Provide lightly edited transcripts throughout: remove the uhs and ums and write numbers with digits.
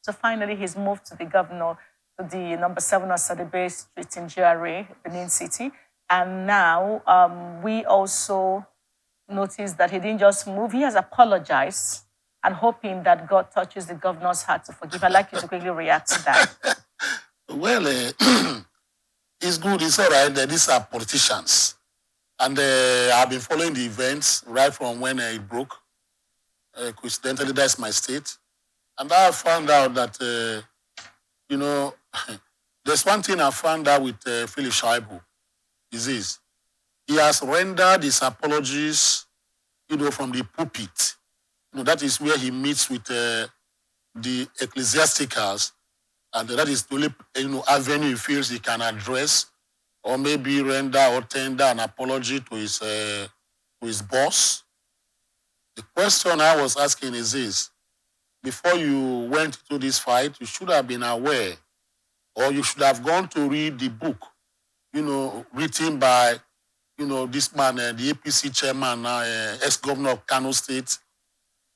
So finally, he's moved to the governor to the number 7 Asadibe Street in GRA, Benin City. And now we also noticed that he didn't just move, he has apologized and hoping that God touches the governor's heart to forgive. I'd like you to quickly react to that. Well, it's good, it's all right. These are politicians. And I've been following the events right from when it broke. Coincidentally, that's my state. And I found out that, there's one thing I found out with Philip Shaibu, is this. He has rendered his apologies, from the pulpit. That is where he meets with the ecclesiasticals, and that is the only, avenue he feels he can address or maybe render or tender an apology to his boss. The question I was asking is this: before you went into this fight, you should have been aware, or you should have gone to read the book, written by, this man, the APC chairman, ex-governor of Kano State,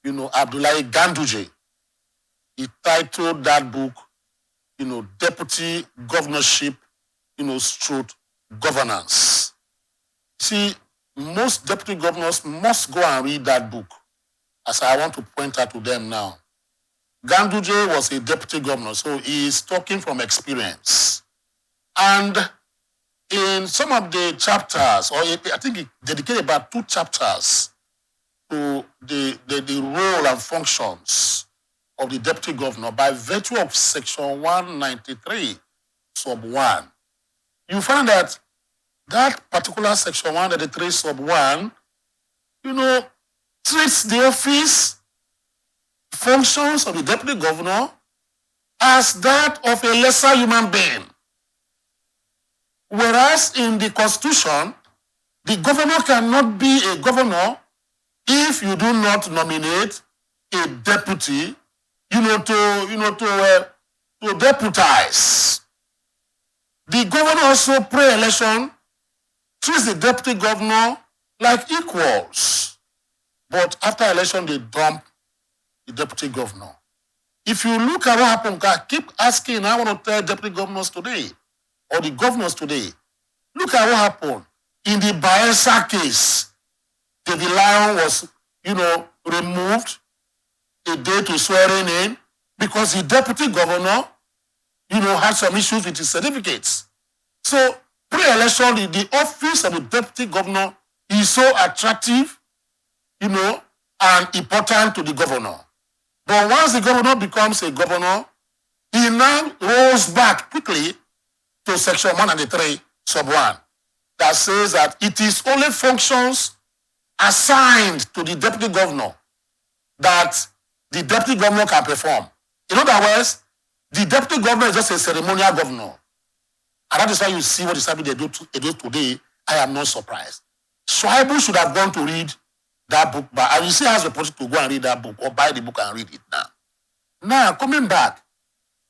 Abdullahi Ganduje. He titled that book, Deputy Governorship, stroke governance. See, most deputy governors must go and read that book, as I want to point out to them now. Ganduje was a deputy governor, so he is talking from experience. And in some of the chapters, or I think he dedicated about 2 chapters to the role and functions of the deputy governor by virtue of Section 193, sub 1. You find that particular Section 193, sub 1, treats the office, functions of the deputy governor as that of a lesser human being. Whereas in the Constitution, the governor cannot be a governor if you do not nominate a deputy, to deputize. The governor also pre-election treats the deputy governor like equals. But after election, they dump the deputy governor. If you look at what happened, I keep asking, I want to tell deputy governors today, or the governors today, look at what happened. In the Bayelsa case, David Lion was, removed a day to swearing in because the deputy governor, had some issues with his certificates. So, pre-election, the office of the deputy governor is so attractive, and important to the governor. But once the governor becomes a governor, he now rolls back quickly to Section 193, sub 1, that says that it is only functions assigned to the deputy governor that the deputy governor can perform. In other words, the deputy governor is just a ceremonial governor. And that is why you see what is happening they do today. I am not surprised. Schweible should have gone to read that book, and you see has the opportunity to go and read that book or buy the book and read it now. Now, coming back,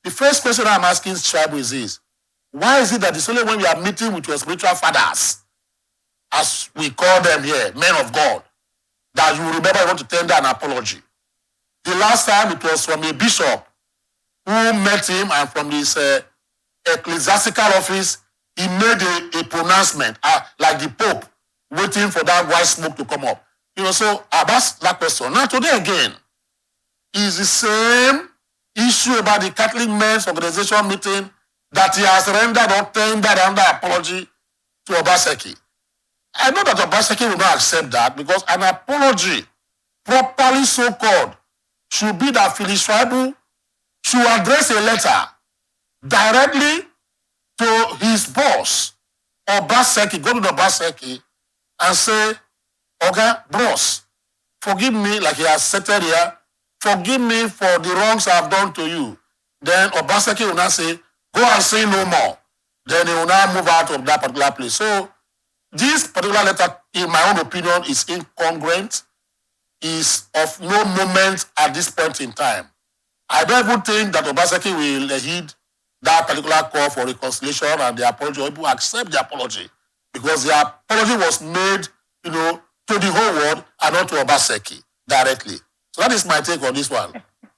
the first question I'm asking Schweible is this: why is it that it's only when we are meeting with your spiritual fathers, as we call them here, men of God, that you remember you want to tender an apology? The last time it was from a bishop who met him, and from this ecclesiastical office, he made a pronouncement, like the Pope, waiting for that white smoke to come up. So I've asked that question. Now today again, is the same issue about the Catholic Men's Organization meeting that he has rendered or tendered under apology to Obaseki. I know that Obaseki will not accept that, because an apology, properly so-called, should be that Philip Schweible should address a letter directly to his boss, Obaseki, Governor Obaseki, and say, "Okay, bros, forgive me," like he has said here, "forgive me for the wrongs I've done to you." Then Obaseki will now say, "Go and say no more." Then he will now move out of that particular place. So this particular letter, in my own opinion, is incongruent, is of no moment at this point in time. I don't even think that Obaseki will heed that particular call for reconciliation and the apology, or people accept the apology, because the apology was made, to the whole world and not to Obaseki directly. So that is my take on this one.